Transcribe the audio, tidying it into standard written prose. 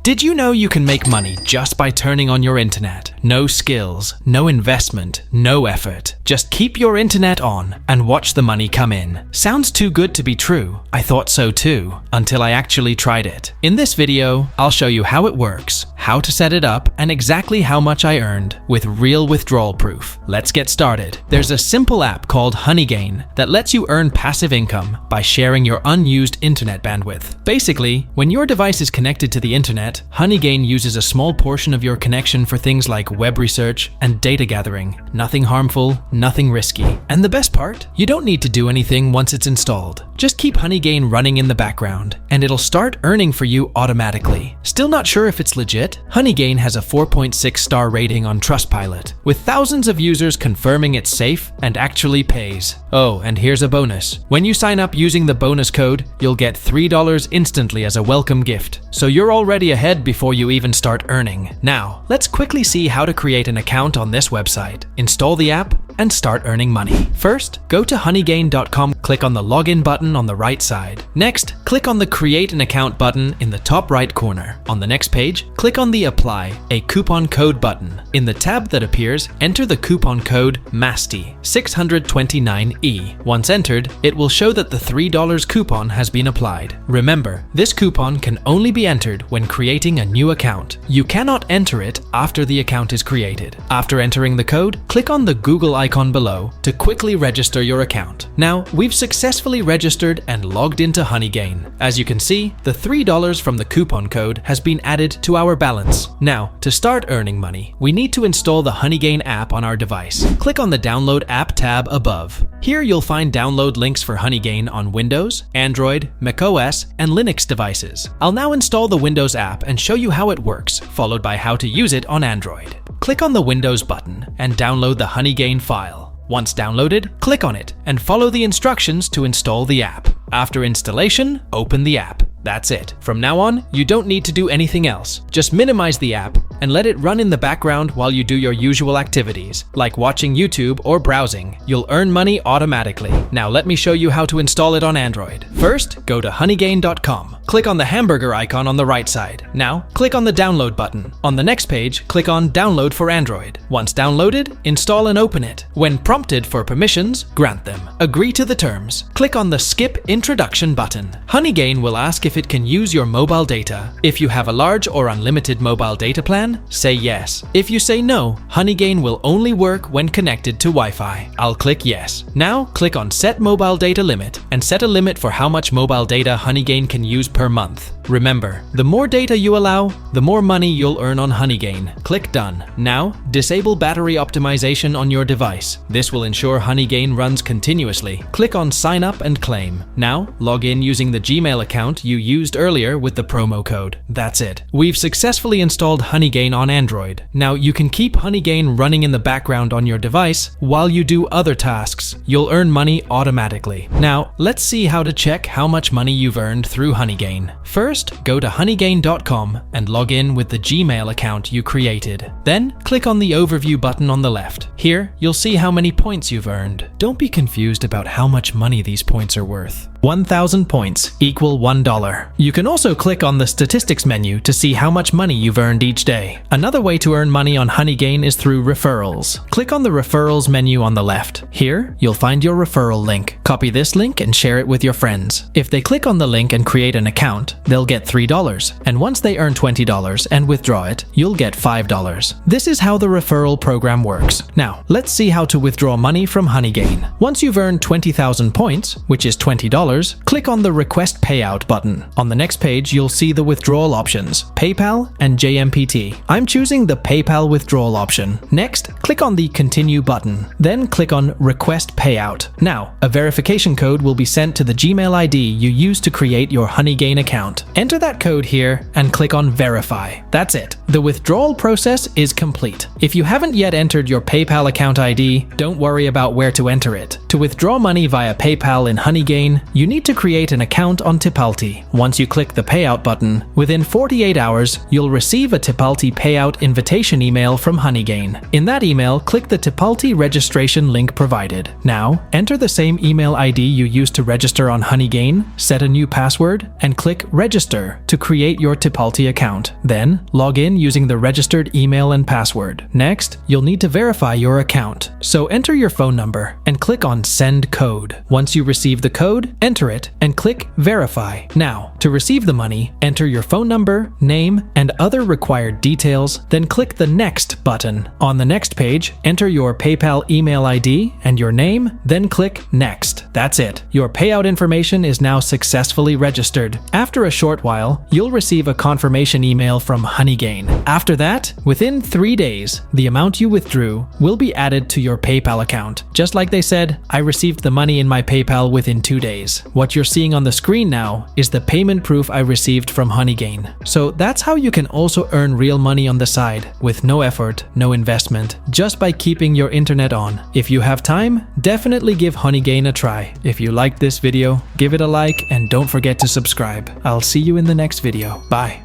Did you know you can make money just by turning on your internet? No skills, no investment, no effort. Just keep your internet on and watch the money come in. Sounds too good to be true. I thought so too, until I actually tried it. In this video, I'll show you how it works, how to set it up, and exactly how much I earned with real withdrawal proof. Let's get started. There's a simple app called Honeygain that lets you earn passive income by sharing your unused internet bandwidth. Basically, when your device is connected to the internet, Honeygain uses a small portion of your connection for things like web research and data gathering. Nothing harmful, nothing risky. And the best part? You don't need to do anything once it's installed. Just keep Honeygain running in the background, and it'll start earning for you automatically. Still not sure if it's legit? Honeygain has a 4.6 star rating on Trustpilot, with thousands of users confirming it's safe and actually pays. Oh, and here's a bonus. When you sign up using the bonus code, you'll get $3 instantly as a welcome gift. So you're already ahead before you even start earning. Now, let's quickly see how to create an account on this website. Install the app and start earning money. First, go to honeygain.com, click on the login button on the right side. Next, click on the create an account button in the top right corner. On the next page, click on the apply a coupon code button. In the tab that appears, enter the coupon code MASTY 629E. Once entered, it will show that the $3 coupon has been applied. Remember, this coupon can only be entered when creating a new account. You cannot enter it after the account is created. After entering the code, click on the Google icon below to quickly register your account. Now, we've successfully registered and logged into Honeygain. As you can see, the $3 from the coupon code has been added to our balance. Now, to start earning money, we need to install the Honeygain app on our device. Click on the Download App tab above. Here you'll find download links for Honeygain on Windows, Android, macOS, and Linux devices. I'll now install the Windows app and show you how it works, followed by how to use it on Android. Click on the Windows button and download the Honeygain file. Once downloaded, click on it and follow the instructions to install the app. After installation, open the app. That's it. From now on, you don't need to do anything else. Just minimize the app and let it run in the background while you do your usual activities, like watching YouTube or browsing. You'll earn money automatically. Now let me show you how to install it on Android. First, go to honeygain.com. Click on the hamburger icon on the right side. Now, click on the download button. On the next page, click on Download for Android. Once downloaded, install and open it. When prompted for permissions, grant them. Agree to the terms. Click on the Skip Introduction button. Honeygain will ask if it can use your mobile data. If you have a large or unlimited mobile data plan, say yes. If you say no, Honeygain will only work when connected to Wi-Fi. I'll click yes. Now, click on Set Mobile Data Limit and set a limit for how much mobile data Honeygain can use per month. Remember, the more data you allow, the more money you'll earn on Honeygain. Click Done. Now, disable battery optimization on your device. This will ensure Honeygain runs continuously. Click on Sign Up and Claim. Now, log in using the Gmail account you used earlier with the promo code. That's it. We've successfully installed Honeygain on Android. Now, you can keep Honeygain running in the background on your device while you do other tasks. You'll earn money automatically. Now, let's see how to check how much money you've earned through Honeygain. First, go to honeygain.com and log in with the Gmail account you created. Then, click on the Overview button on the left. Here, you'll see how many points you've earned. Don't be confused about how much money these points are worth. 1,000 points equal $1. You can also click on the Statistics menu to see how much money you've earned each day. Another way to earn money on Honeygain is through referrals. Click on the Referrals menu on the left. Here, you'll find your referral link. Copy this link and share it with your friends. If they click on the link and create an account, they'll get $3. And once they earn $20 and withdraw it, you'll get $5. This is how the referral program works. Now, let's see how to withdraw money from Honeygain. Once you've earned 20,000 points, which is $20, click on the Request Payout button. On the next page, you'll see the withdrawal options, PayPal and JMPT. I'm choosing the PayPal withdrawal option. Next, click on the Continue button. Then click on Request Payout. Now, a verification code will be sent to the Gmail ID you used to create your Honeygain account. Enter that code here and click on Verify. That's it. The withdrawal process is complete. If you haven't yet entered your PayPal account ID, don't worry about where to enter it. To withdraw money via PayPal in Honeygain, you need to create an account on Tipalti. Once you click the Payout button, within 48 hours, you'll receive a Tipalti Payout invitation email from Honeygain. In that email, click the Tipalti registration link provided. Now, enter the same email ID you used to register on Honeygain, set a new password, and click Register to create your Tipalti account. Then, log in using the registered email and password. Next, you'll need to verify your account. So enter your phone number and click on Send Code. Once you receive the code, enter it and click Verify. Now, to receive the money, enter your phone number, name, and other required details, then click the Next button. On the next page, enter your PayPal email ID and your name, then click Next. That's it. Your payout information is now successfully registered. After a short while, you'll receive a confirmation email from Honeygain. After that, within 3 days, the amount you withdrew will be added to your PayPal account. Just like they said, I received the money in my PayPal within 2 days. What you're seeing on the screen now is the payment proof I received from Honeygain. So that's how you can also earn real money on the side with no effort, no investment, just by keeping your internet on. If you have time, definitely give Honeygain a try. If you liked this video, give it a like and don't forget to subscribe. I'll see you in the next video. Bye.